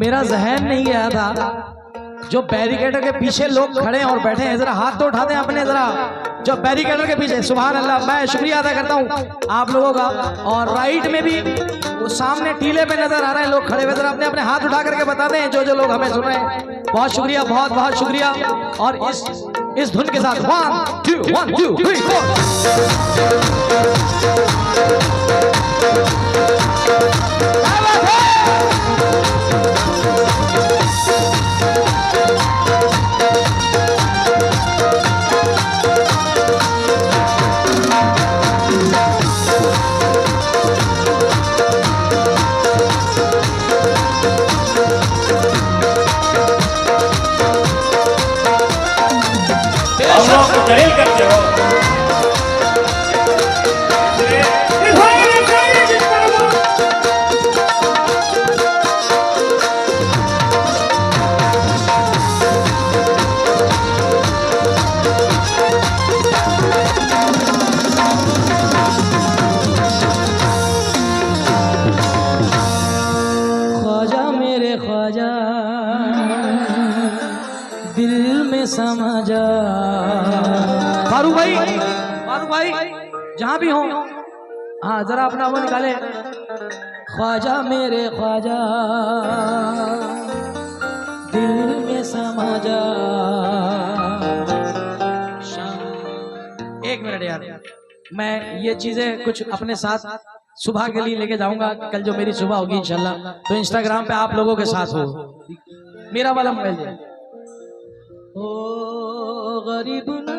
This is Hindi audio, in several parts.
मेरा जहन नहीं गया था जो बैरिकेडर के पीछे लोग खड़े और बैठे हैं, जरा हाथ तो उठा दें अपने, जरा जो बैरिकेडर के पीछे। सुभान अल्लाह, मैं शुक्रिया अदा करता हूँ आप लोगों का। और राइट में भी वो सामने टीले पे नजर आ रहे हैं लोग खड़े हुए, जरा अपने अपने हाथ उठा करके बता दें जो जो लोग हमें सुन रहे हैं। बहुत शुक्रिया, बहुत बहुत शुक्रिया। और इस धुन के साथ 1 2 3 दलील करते हो। ख्वाजा मेरे ख्वाजा दिल में समा जा। फारूक भाई जहां भी हो, हाँ जरा अपना वो निकाले। ख्वाजा मेरे ख्वाजा दिल में समा जा। एक मिनट यार, मैं ये चीजें कुछ अपने साथ सुबह के लिए लेके जाऊंगा। कल जो मेरी सुबह होगी इंशाल्लाह, तो इंस्टाग्राम पे आप लोगों के साथ हो। मेरा वाला मोबाइल दे। ओ गरीब ना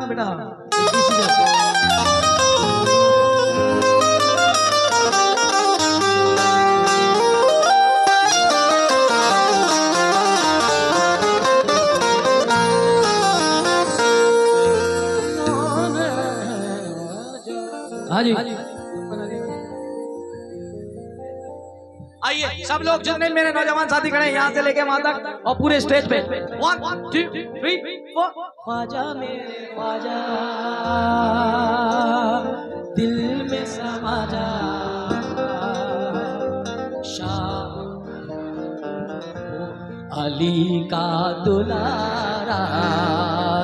बेटा, हाँ जी आइए सब लोग जितने मेरे नौजवान साथी खड़े हैं यहाँ से लेके वहां तक और पूरे स्टेज पे 1 2 3 4। ख्वाजा मेरे ख्वाजा दिल में समा जा। शाह अली का दुलारा,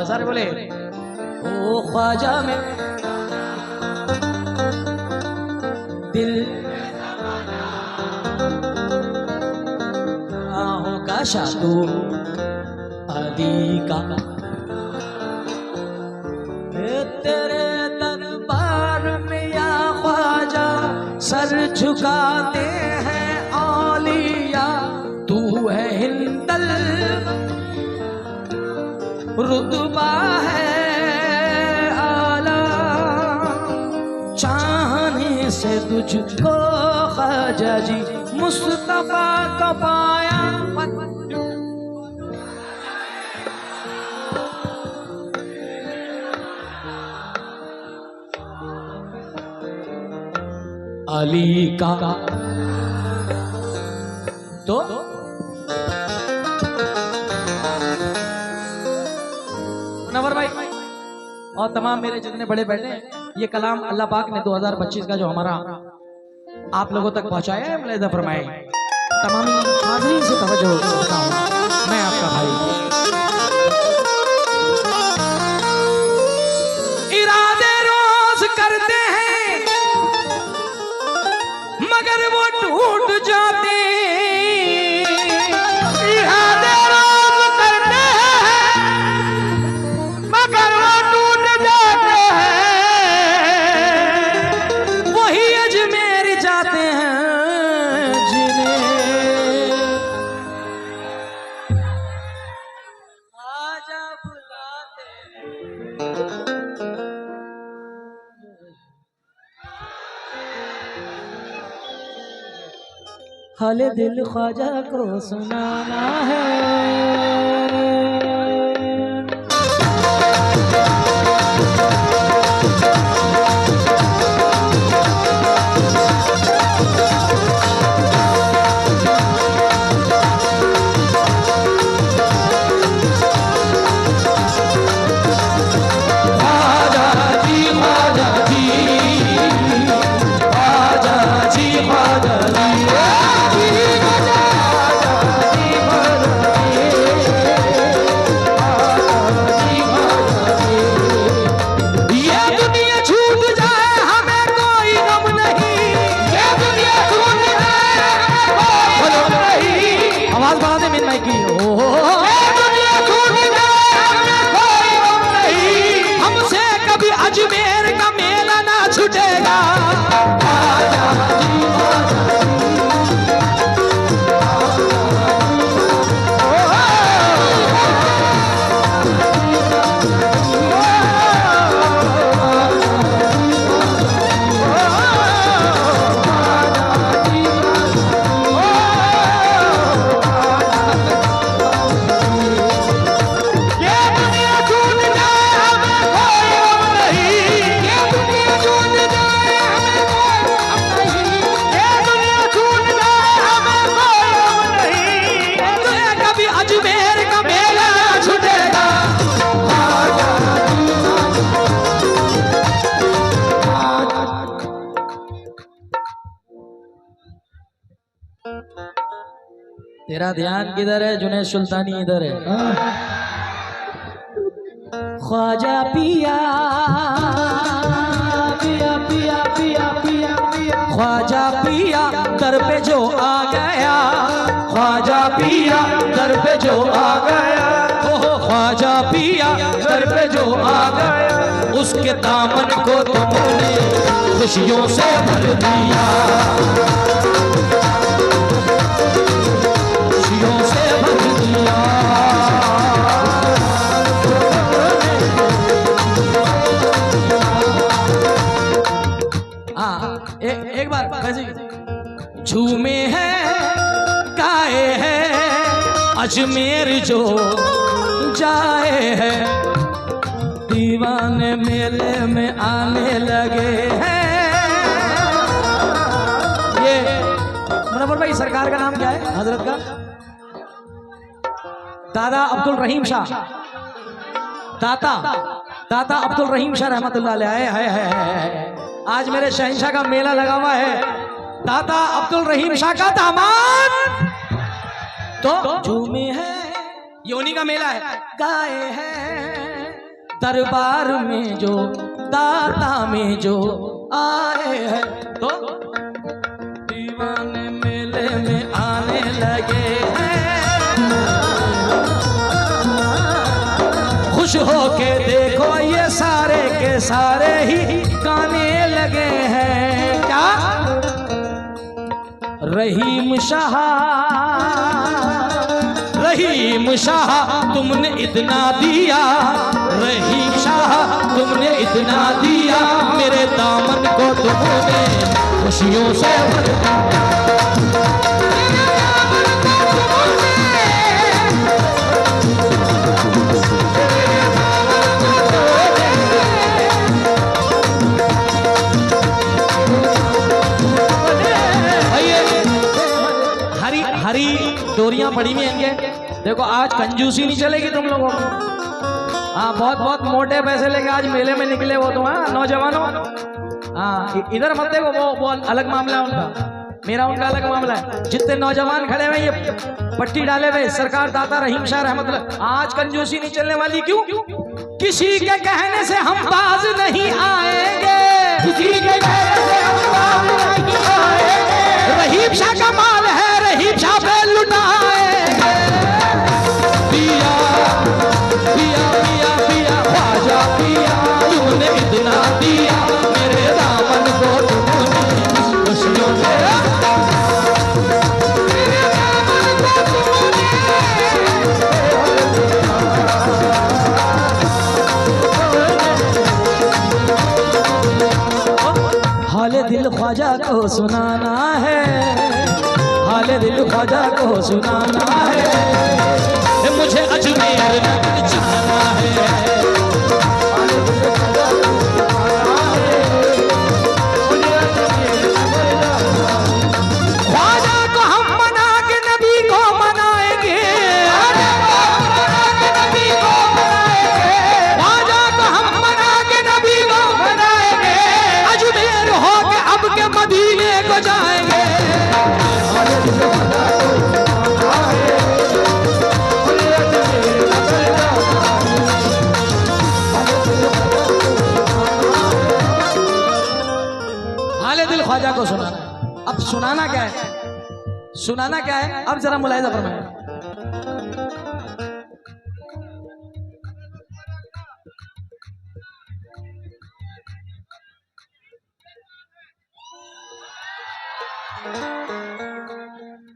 सारे बोले ओ ख्वाजा में दिल का शादू अली का। तेरे दरबार में या ख्वाजा सर झुकाते हैं औलिया। तू है हिंदल रुतबा है आला, चाहने से तुझको ख्वाजा जी मुस्तफा को पाया। अली का तो नवर भाई और तमाम मेरे जितने बड़े बैठे हैं, ये कलाम अल्लाह पाक ने 2025 का जो हमारा आप लोगों तक पहुंचाया है, मुलाहिजा फरमाए। तमाम हाज़रीन से तवज्जो करता हूं, मैं आपका भाई। इरादे रोज करते हैं मगर वो टूट जाते। इरादे रोज करते हैं मगर वो टूट जाते हैं। वही अजमेर जाते हैं जिन्हें आजा बुलाते हैं। हाले दिल ख्वाजा को सुनाना है। तेरा ध्यान किधर है? जुनैद सुल्तानी इधर है। ख्वाजा पिया पिया पिया पिया पिया पिया, ख्वाजा पिया दर पे जो आ गया, ख्वाजा पिया दर पे जो आ गया, ओ ख्वाजा पिया दर पे जो आ गया, उसके दामन को तुमने खुशियों से भर दिया, खुशियों से भर दिया। एक बार झूमे हैं गाए हैं अजमेर जो जाए हैं, दीवाने मेले में आने लगे हैं। ये मुनव्वर भाई सरकार का नाम क्या है हजरत का? दादा अब्दुल रहीम शाह, दादा अब्दुल रहीम शाह रहमतुल्लाह अलैह है। आज मेरे शहंशाह का मेला लगा हुआ है, दादा अब्दुल रहीम शाह का दामाद तो झूमे हैं, ये उन्हीं का मेला है। गाए हैं दरबार में जो दाता में जो आए हैं, तो दीवाने मेले में आने लगे हैं। खुश होके देखो ये सारे के सारे ही गाने लगे हैं। क्या रहीम शाह, रहीम शाह तुमने इतना दिया, रहीम शाह तुमने इतना दिया, मेरे दामन को तुमने खुशियों से भर दिया। हरी डोरियां पड़ी हुई हैं। देखो आज कंजूसी नहीं चलेगी तुम लोगों को। हाँ बहुत बहुत मोटे पैसे लेके आज मेले में निकले वो तो। हाँ नौजवानों, हाँ इधर मत देखो, वो अलग मामला है उनका, मेरा उनका अलग मामला है। जितने नौजवान खड़े हुए ये पट्टी डाले हुए सरकार दाता रहीम शाह रहमतुल्लाह, आज कंजूसी नहीं चलने वाली। क्यों? किसी के कहने से हम बाज नहीं आएंगे, किसी के कहने से हम बाज नहीं आएंगे। रहीम शाह का माल है, रहीम शाह पे लुटाएंगे। पिया पिया पिया पिया ख्वाजा पिया तुमने इतना दिया, मेरे दामन को तुमने खुशियों से हाले दिल ख्वाजा को सुनाना है, हाले दिल ख्वाजा को सुनाना है, मुझे अजमेर जाना है। ख्वाजा को हम मना के नबी को मनाएंगे, ख्वाजा को हम मना के नबी को मनाएंगे, अजमेर हो के अब के मदीने को जाएंगे। हाले दिल ख्वाजा को सुनाना। अब सुनाना क्या है, सुनाना क्या है, अब जरा मुलाहिजा फरमाएं।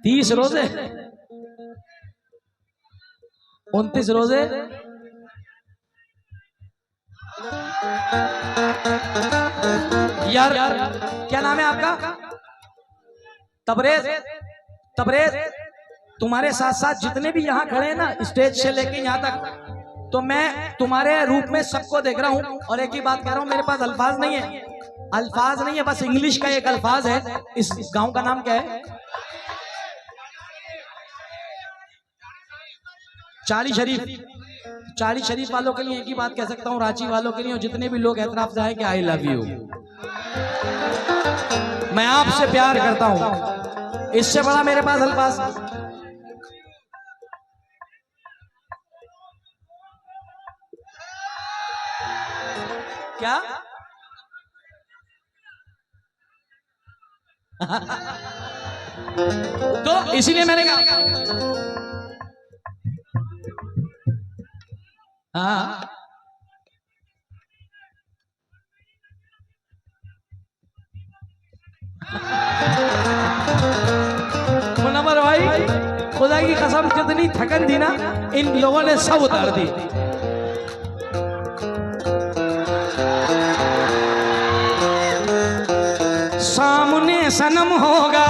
तीस रोजे 29 रोजे यार क्या नाम है आपका? तबरेज। तबरेज तुम्हारे साथ साथ जितने भी यहाँ खड़े हैं ना स्टेज से लेके यहाँ तक, तो मैं तुम्हारे रूप में सबको देख रहा हूँ। और एक ही बात कह रहा हूँ, मेरे पास अल्फाज नहीं है, अल्फाज नहीं है, बस इंग्लिश का एक अल्फाज है। इस गांव का नाम क्या है? चाली शरीफ। चाली शरीफ वालों के लिए एक ही बात कह सकता हूँ, रांची वालों के लिए और जितने भी लोग एतराफ से आए कि आई लव यू, मैं आपसे प्यार करता हूँ। इससे बड़ा मेरे पास अल्फाज क्या? तो इसीलिए मैंने कहा हाँ मुनव्वर भाई, खुदा की कसम जितनी थकन थी ना इन लोगों ने सब उतार दी। सामने सनम होगा,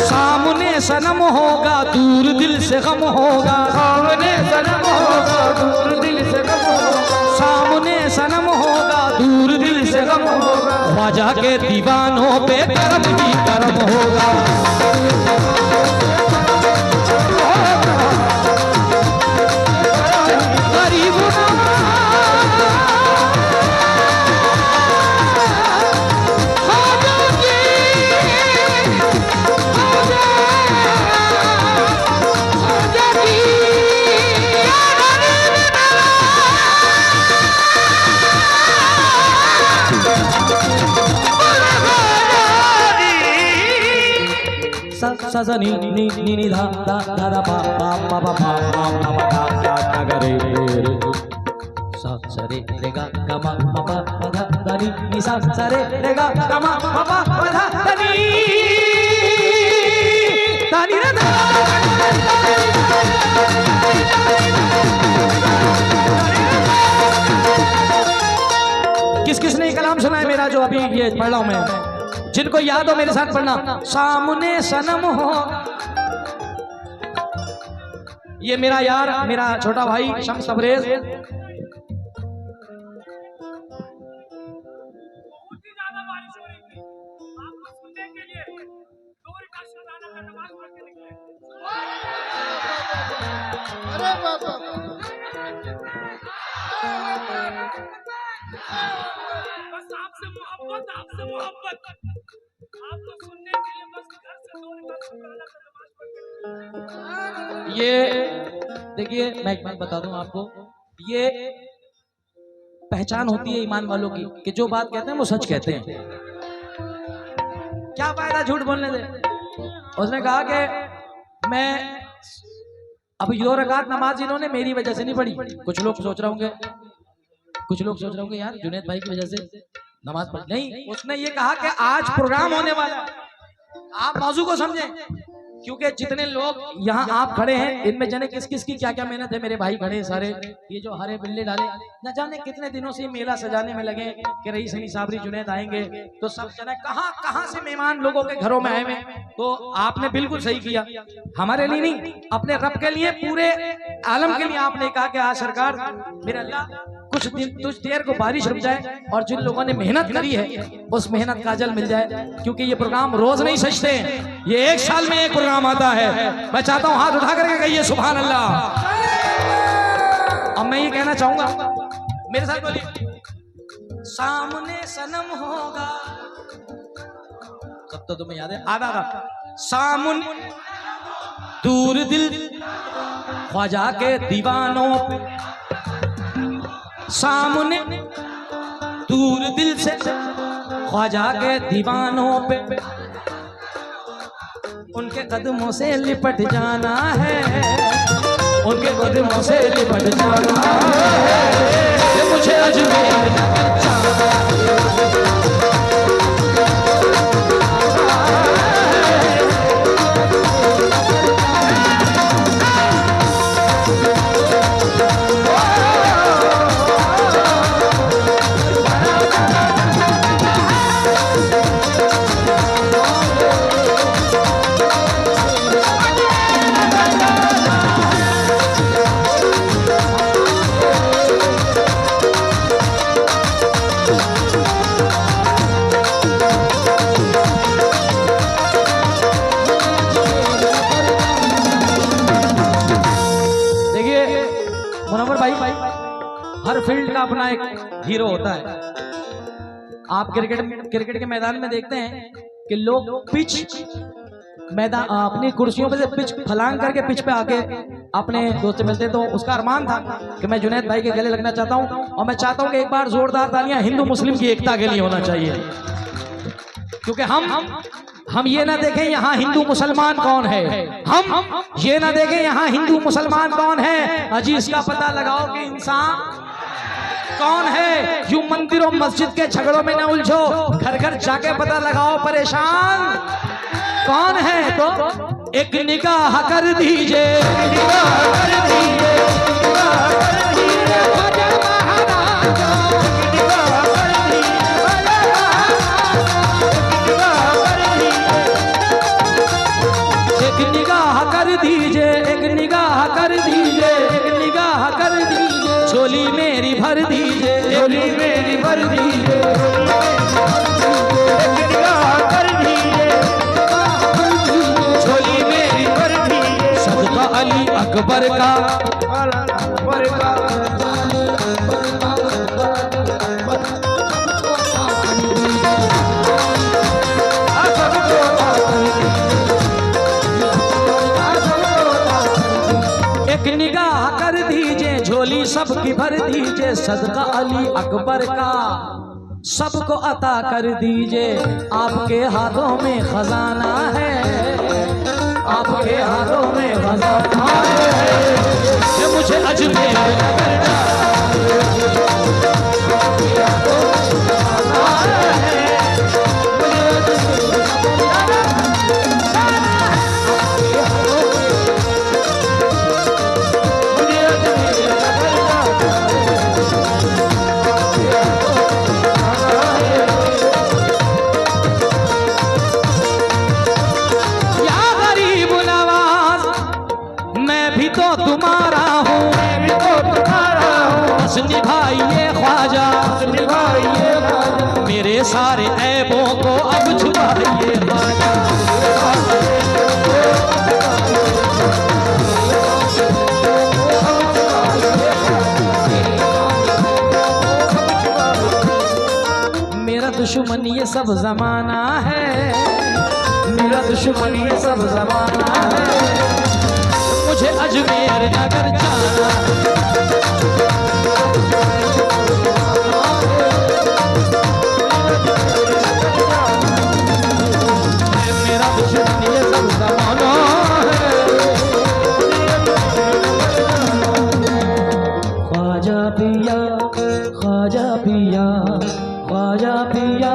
सामने सनम होगा, दूर दिल से गम होगा, सामने सनम होगा, दूर दिल से गम होगा, सामने सनम होगा, दूर दिल से गम होगा, ख्वाजा के दीवानों पे करम ही करम होगा। सा सा नी नी नी नी धा धा धा धा पा पा पा पा पा पा पा पा धा धा धा गा रे रे सा सा रे रे गा गा मा मा पा पा धा धा नी नी सा सा रे रे गा गा मा मा पा पा धा धा नी धा नी रे धा। किस किसने ये कलाम सुना है मेरा जो अभी ये पढ़ रहा हूं मैं? जिनको याद हो मेरे साथ पढ़ना। सामने सनम हो, ये मेरा यार, मेरा छोटा भाई शम्स तबरेज। अरे बाबा बस आपसे मोहब्बत, आपसे मोहब्बत, आपको सुनने के लिए बस घर से 2 रकात शुक्राना का नमाज पढ़ के। ये देखिए मैं एक बात बता दूं आपको, ये पहचान होती है ईमान वालों की कि जो बात कहते हैं वो सच कहते हैं। क्या फायदा झूठ बोलने दे। उसने कहा कि मैं अब 2 रकात नमाज इन्होंने मेरी वजह से नहीं पढ़ी। कुछ लोग सोच रहे होंगे यार जुनैद भाई की वजह से नमाज पढ़ नहीं। उसने ये कहा कि आज प्रोग्राम होने वाला है, आप मौजू को समझें, क्योंकि जितने लोग यहाँ आप खड़े हैं इनमें जाने किस किस की क्या क्या मेहनत है। मेरे भाई खड़े हैं सारे, ये जो हरे बिल्ले डाले न जाने कितने दिनों से मेला सजाने में लगे कि रईस अली साबरी जुनैद आएंगे, तो सब जने कहाँ कहाँ से मेहमान लोगों के घरों में आए हुए। तो आपने बिल्कुल सही किया, हमारे लिए नहीं अपने रब के लिए, पूरे आलम के लिए आपने कहा कि आज सरकार मेरे अल्लाह कुछ देर को बारिश रुक जाए और जिन लोगों ने मेहनत करी है उस मेहनत का अजर मिल जाए, क्योंकि ये प्रोग्राम रोज नहीं सजते, ये 1 साल में एक प्रोग्राम आता है। मैं चाहता हूं हाथ उठा करके कहिए सुभान अल्लाह। अब मैं ये कहना चाहूंगा, मेरे साथ बोलिए, सामने सनम होगा, कब तो तुम्हें याद है आधा सामने दूर दिल ख्वाजा के दीवानों पे, सामने दूर दिल से ख्वाजा के दीवानों पे, उनके कदमों से लिपट जाना है, उनके कदमों से लिपट जाना है, मुझे अजमेर जाना है। हर फील्ड का अपना एक हीरो होता है। आप क्रिकेट के मैदान में देखते हैं कि लोग पिच मैदान अपनी कुर्सियों पे से पिच फलांग करके पिच पे आके अपने दोस्त से मिलते। तो उसका अरमान था कि मैं जुनैद भाई के गले लगना चाहता हूं, और मैं चाहता हूं कि एक बार जोरदार तालियां हिंदू मुस्लिम की एकता के लिए होना चाहिए, क्योंकि हम ये ना देखें यहाँ हिंदू मुसलमान कौन है, हम ये ना देखें यहाँ हिंदू मुसलमान कौन है, अजी इसका पता लगाओ कि इंसान कौन है। यूं मंदिरों मस्जिद के झगड़ों में न उलझो, घर घर जाके पता लगाओ परेशान कौन है। तो एक निगाह कर दीजिए, झोली मेरी भर दीजिए, झोली मेरी भर दीजिए, झोली मेरी भर दीजिए, सदका अली अकबर का, एक निगाह कर दीजिए, झोली सबकी भर दीजिए, सदका अली अकबर का सबको अता कर दीजिए। आपके हाथों में खजाना है, आपके हाथों में खजाना है, ये मुझे अजमेर तुम्हारा हूँ, बस निभाइए ख्वाजा, मेरे सारे ऐबों को अब छुपाइए ख्वाजा। मेरा दुश्मन ये सब जमाना है, मेरा दुश्मन ये सब जमाना है, मुझे अजमेर नगर जाना, मेरा दुश्मन ये सब ज़माना है। ख्वाजा पिया, ख्वाजा पिया, ख्वाजा पिया,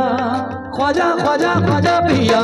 ख्वाजा ख्वाजा ख्वाजा पिया,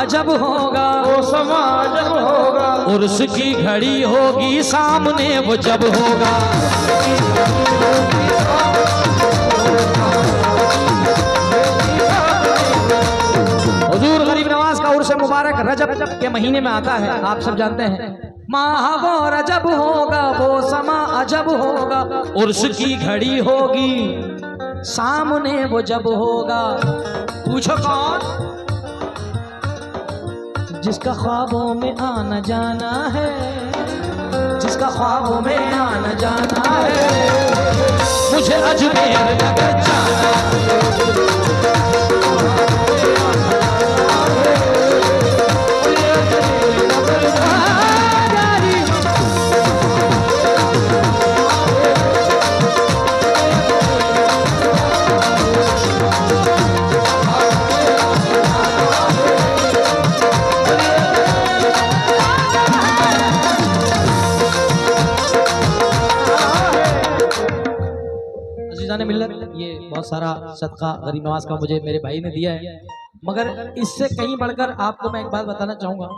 अजब होगा, वो समा अजब होगा, उर्स की घड़ी होगी सामने वो जब होगा। हुजूर गरीब नवाज का उर्स मुबारक रजब के महीने में आता है, आप सब जानते हैं। माह वो रजब होगा, वो समा अजब होगा, उर्स की घड़ी होगी सामने वो जब होगा। पूछो कौन? जिसका ख्वाबों में आना जाना है, जिसका ख्वाबों में आना जाना है, मुझे अजमेर नगर जाना है। मिल्लत ये बहुत सारा सदका गरीब नवाज का मुझे मेरे भाई ने दिया है, मगर इससे कहीं बढ़कर आपको मैं एक बात बताना चाहूँगा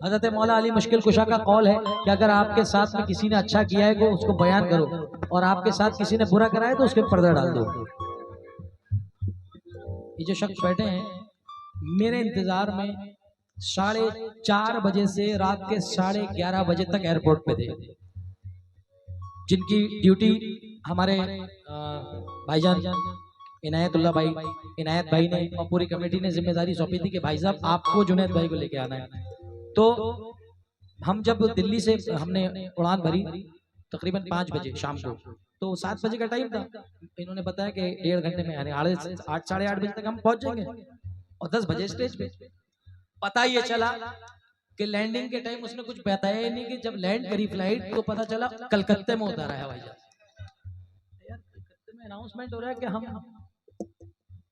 हजरत मौला अली मुश्किल कुशा का कौल है कि अगर आपके साथ में किसी ने अच्छा किया है तो उसको बयान करो, और आपके साथ किसी ने बुरा कराया तो उसके पर्दा डाल दो। ये जो शख्स बैठे हैं मेरे इंतजार में 4:30 बजे से रात के 11:30 बजे तक एयरपोर्ट पे थे, जिनकी ड्यूटी हमारे भाईजान इनायतुल्लाह भाई, इनायत भाई ने और पूरी कमेटी ने जिम्मेदारी सौंपी थी कि भाई साहब आपको जुनैद भाई को लेके आना है। तो हम जब दिल्ली से हमने उड़ान भरी तकरीबन 5 बजे शाम को, तो 7 बजे का टाइम था। इन्होंने बताया कि 1.5 घंटे में यानी 8 साढ़े 8 बजे तक हम पहुंच जाएंगे, और 10 बजे स्टेज पे। पता ये चला कि लैंडिंग के टाइम उसने कुछ बताया ही नहीं कि जब लैंड करी फ्लाइट तो पता चला कलकत्ते में उतारा है भाई। यार कलकत्ते में अनाउंसमेंट हो रहा है कि हम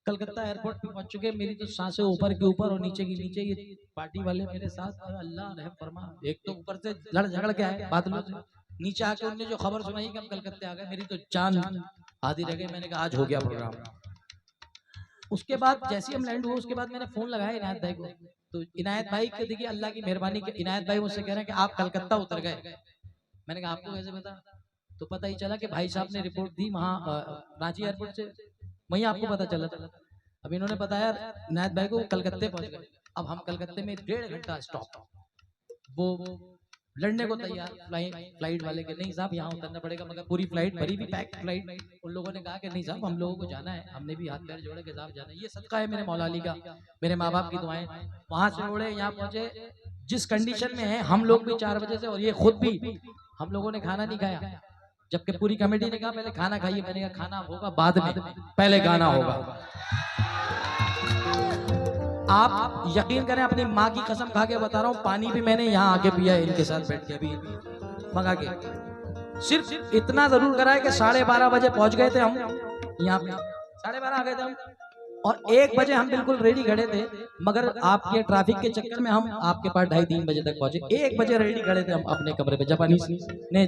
कलकत्ता एयरपोर्ट पे पहुंच चुके। मेरी तो सांसें ऊपर के ऊपर और नीचे की नीचे। ये पार्टी वाले मेरे साथ, और अल्लाह रहम फरमा, एक तो ऊपर से लड़ झगड़ के आए बादलों से, नीचे आके उन्होंने जो खबर सुनाई कि हम कलकत्ते आ गए, मेरी तो जान आधी रह गई। मैंने कहा आज हो गया प्रोग्राम। उसके बाद जैसे हम लैंड हुए उसके बाद मैंने फोन लगाया इनायत भाई को, तो इनायत भाई के देखिए अल्लाह की मेहरबानी के इनायत भाई मुझसे कह रहे हैं कि आप कलकत्ता उतर गए। मैंने कहा आपको कैसे पता? तो पता ही चला कि भाई साहब ने रिपोर्ट दी वहाँ रांची एयरपोर्ट से, वहीं आपको पता चला। अब इन्होंने बताया इनायत भाई को कलकत्ते पहुंच गए। अब हम कलकत्ते में 1.5 घंटा स्टॉप, वो लड़ने को तैयार फ्लाइट वाले के नहीं साहब यहाँ उतरना पड़ेगा, मगर पूरी फ्लाइट भरी भी पैक फ्लाइट। उन लोगों ने कहा कि नहीं साहब हम लोगों को जाना है। हमने भी हाथ पैर जोड़े के साहब जाना है, ये सदका है मेरे मौला अली का, मेरे माँ बाप की दुआएं। वहां से उड़े यहाँ पहुंचे जिस कंडीशन में है हम लोग भी 4 बजे से, और ये खुद भी हम लोगों ने खाना नहीं खाया, जबकि पूरी कमेटी ने कहा पहले खाना खाइए। मैंने कहा खाना होगा बाद में, पहले गाना होगा। आप यकीन करें अपनी माँ की कसम खा के बता रहा हूँ, पानी भी मैंने यहाँ आके पिया है इनके साथ बैठ के अभी मंगा के। सिर्फ इतना जरूर करा है कि 12:30 बजे पहुंच गए थे हम यहाँ पे, 12:30 आ गए थे हम, और 1 बजे हम बिल्कुल रेडी खड़े थे, मगर आपके ट्रैफिक के चक्कर में हम आपके पास 2:30-3 बजे तक पहुंचे। 1 बजे रेडी खड़े थे हम अपने कमरे पे। जापानी ने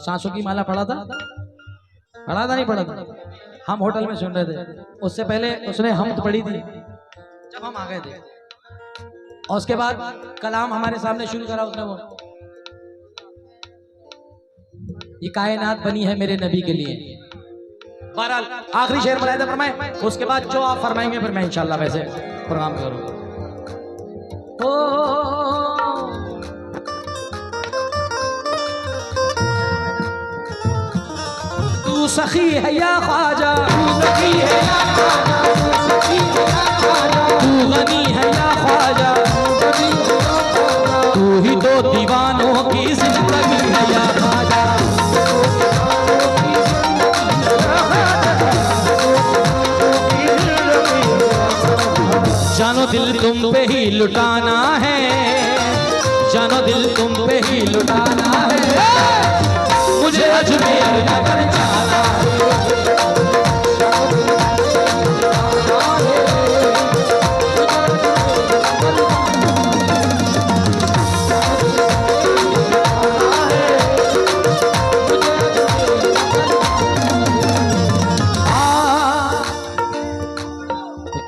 सांसों की माला पढ़ा था नहीं पढ़ा था, हम होटल में सुन रहे थे। उससे पहले उसने हमद पढ़ी थी जब हम आ गए थे, और उसके बाद कलाम हमारे सामने शुरू करा उसने। वो ये कायनात बनी है मेरे नबी के लिए। बहरहाल आखिरी शेर मुलाहिदा फरमाए, उसके बाद जो आप फरमाएंगे फिर मैं इंशाल्लाह वैसे प्रोग्राम करूंगा। तू सखी है या ख्वाजा, तू सखी है या ख्वाजा, तू गनी है या ख्वाजा, तू ही तो दीवानों की जिंदगी है या ख्वाजा। जानो दिल तुम पे ही लुटाना है, जानो दिल तुम पे ही लुटाना है, मुझे अजमेर नगर जाना है।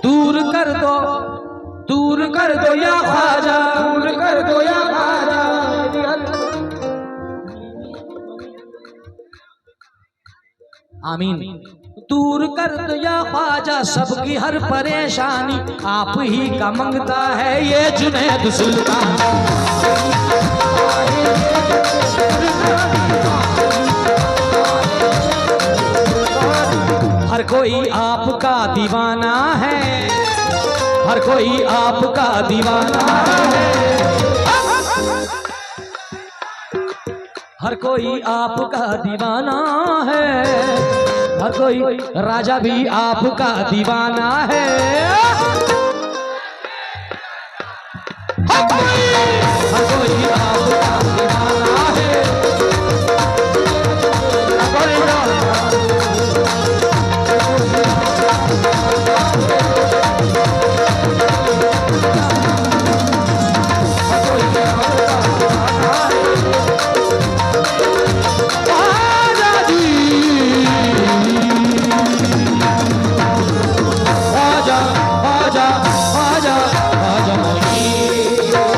दूर कर दो या ख्वाजा, दूर कर दो या ख्वाजा। आमीन। दूर कर दो या ख्वाजा सबकी हर परेशानी, आप ही का मंगता है ये जुनैद सुल्तान। हर कोई आपका दीवाना है, हर कोई आपका दीवाना है, हर कोई आपका दीवाना है, हर कोई राजा भी आपका दीवाना है, हर कोई आपका दीवाना है। आजा आजा आजा आजा मोही,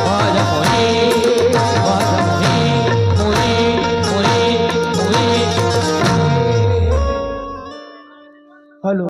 आजा मोही। हेलो।